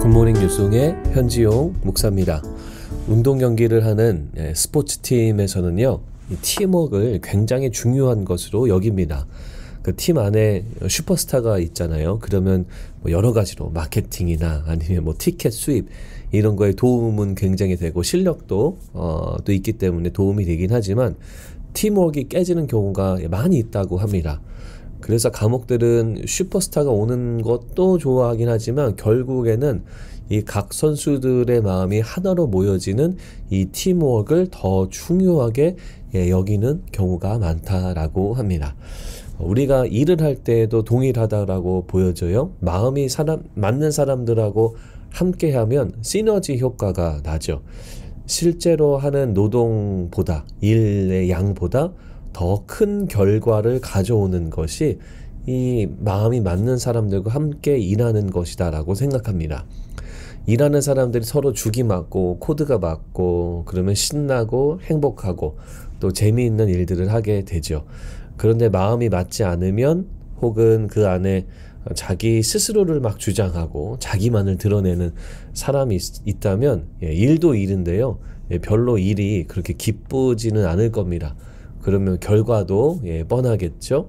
굿모닝 뉴송의 현지용 목사입니다. 운동 경기를 하는 스포츠팀에서는요, 이 팀워크를 굉장히 중요한 것으로 여깁니다. 그 팀 안에 슈퍼스타가 있잖아요. 그러면 뭐 여러 가지로 마케팅이나 아니면 뭐 티켓 수입 이런 거에 도움은 굉장히 되고 실력도 또 있기 때문에 도움이 되긴 하지만 팀워크가 깨지는 경우가 많이 있다고 합니다. 그래서 감옥들은 슈퍼스타가 오는 것도 좋아하긴 하지만 결국에는 이 각 선수들의 마음이 하나로 모여지는 이 팀워크를 더 중요하게 여기는 경우가 많다라고 합니다. 우리가 일을 할 때에도 동일하다라고 보여져요. 마음이 맞는 사람들하고 함께하면 시너지 효과가 나죠. 실제로 하는 노동보다, 일의 양보다 더 큰 결과를 가져오는 것이 이 마음이 맞는 사람들과 함께 일하는 것이다라고 생각합니다. 일하는 사람들이 서로 죽이 맞고 코드가 맞고 그러면 신나고 행복하고 또 재미있는 일들을 하게 되죠. 그런데 마음이 맞지 않으면 혹은 그 안에 자기 스스로를 막 주장하고 자기만을 드러내는 사람이 있다면 일도 일인데요. 별로 일이 그렇게 기쁘지는 않을 겁니다. 그러면 결과도 뻔하겠죠.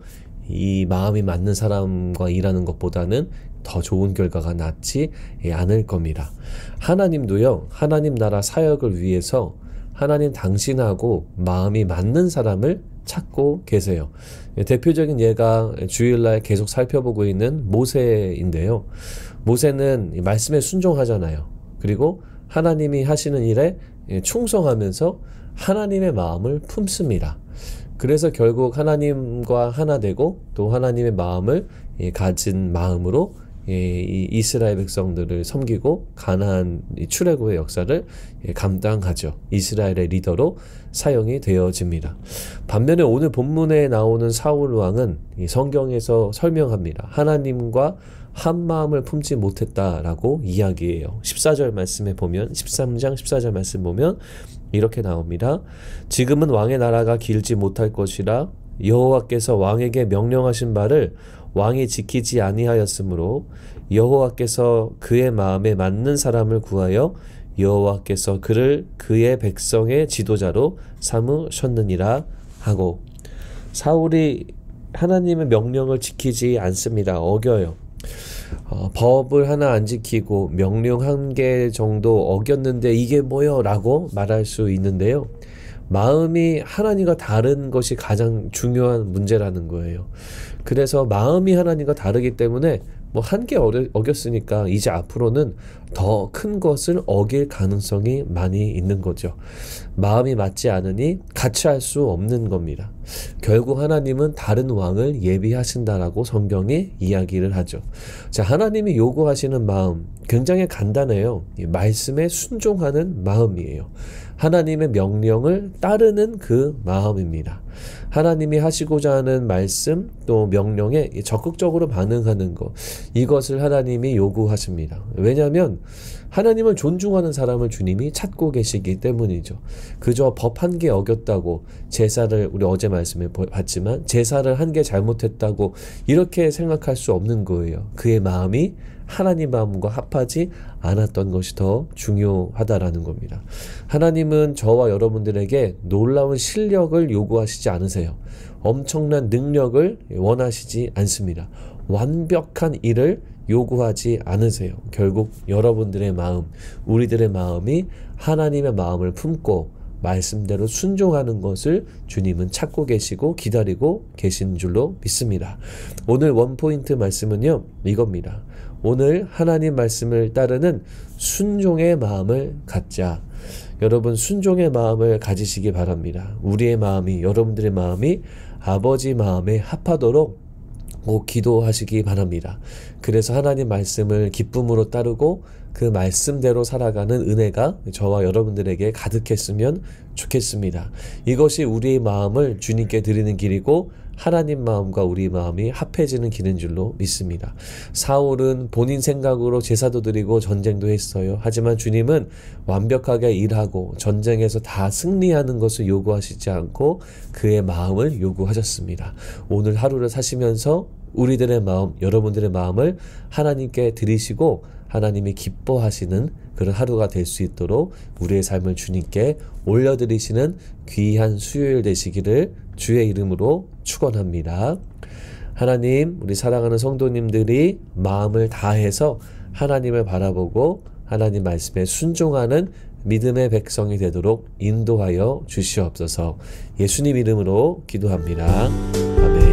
이 마음이 맞는 사람과 일하는 것보다는 더 좋은 결과가 낫지 않을 겁니다. 하나님도요, 하나님 나라 사역을 위해서 하나님 당신하고 마음이 맞는 사람을 찾고 계세요. 대표적인 예가 주일날 계속 살펴보고 있는 모세인데요. 모세는 말씀에 순종하잖아요. 그리고 하나님이 하시는 일에 충성하면서 하나님의 마음을 품습니다. 그래서 결국 하나님과 하나 되고 또 하나님의 마음을 가진 마음으로 이 이스라엘 백성들을 섬기고 가나안 출애굽의 역사를 감당하죠. 이스라엘의 리더로 사용이 되어집니다. 반면에 오늘 본문에 나오는 사울 왕은 이 성경에서 설명합니다. 하나님과 한 마음을 품지 못했다라고 이야기해요. 14절 말씀에 보면 13장 14절 말씀 보면 이렇게 나옵니다. 지금은 왕의 나라가 길지 못할 것이라 여호와께서 왕에게 명령하신 바를 왕이 지키지 아니하였으므로 여호와께서 그의 마음에 맞는 사람을 구하여 여호와께서 그를 그의 백성의 지도자로 삼으셨느니라 하고, 사울이 하나님의 명령을 지키지 않습니다. 어겨요. 법을 하나 안 지키고 명령 한 개 정도 어겼는데 이게 뭐요? 라고 말할 수 있는데요. 마음이 하나님과 다른 것이 가장 중요한 문제라는 거예요. 그래서 마음이 하나님과 다르기 때문에 뭐 한 개 어겼으니까 이제 앞으로는 더 큰 것을 어길 가능성이 많이 있는 거죠. 마음이 맞지 않으니 같이 할 수 없는 겁니다. 결국 하나님은 다른 왕을 예비하신다라고 성경이 이야기를 하죠. 자, 하나님이 요구하시는 마음 굉장히 간단해요. 말씀에 순종하는 마음이에요. 하나님의 명령을 따르는 그 마음입니다. 하나님이 하시고자 하는 말씀 또 명령에 적극적으로 반응하는 것, 이것을 하나님이 요구하십니다. 왜냐하면 하나님을 존중하는 사람을 주님이 찾고 계시기 때문이죠. 그저 법 한 개 어겼다고 제사를, 우리 어제 말씀에 봤지만 제사를 한 개 잘못했다고 이렇게 생각할 수 없는 거예요. 그의 마음이 하나님 마음과 합하지 않았던 것이 더 중요하다라는 겁니다. 하나님은 저와 여러분들에게 놀라운 실력을 요구하시지 않으세요. 엄청난 능력을 원하시지 않습니다. 완벽한 일을 요구하지 않으세요. 결국 여러분들의 마음, 우리들의 마음이 하나님의 마음을 품고 말씀대로 순종하는 것을 주님은 찾고 계시고 기다리고 계신 줄로 믿습니다. 오늘 원포인트 말씀은요, 이겁니다. 오늘 하나님 말씀을 따르는 순종의 마음을 갖자. 여러분, 순종의 마음을 가지시기 바랍니다. 우리의 마음이, 여러분들의 마음이 아버지 마음에 합하도록 꼭 기도하시기 바랍니다. 그래서 하나님 말씀을 기쁨으로 따르고 그 말씀대로 살아가는 은혜가 저와 여러분들에게 가득했으면 좋겠습니다. 이것이 우리의 마음을 주님께 드리는 길이고 하나님 마음과 우리 마음이 합해지는 길인 줄로 믿습니다. 사울은 본인 생각으로 제사도 드리고 전쟁도 했어요. 하지만 주님은 완벽하게 일하고 전쟁에서 다 승리하는 것을 요구하시지 않고 그의 마음을 요구하셨습니다. 오늘 하루를 사시면서 우리들의 마음, 여러분들의 마음을 하나님께 드리시고 하나님이 기뻐하시는 그런 하루가 될 수 있도록 우리의 삶을 주님께 올려드리시는 귀한 수요일 되시기를 주의 이름으로 축원합니다. 하나님, 우리 사랑하는 성도님들이 마음을 다해서 하나님을 바라보고 하나님 말씀에 순종하는 믿음의 백성이 되도록 인도하여 주시옵소서. 예수님 이름으로 기도합니다. 아멘.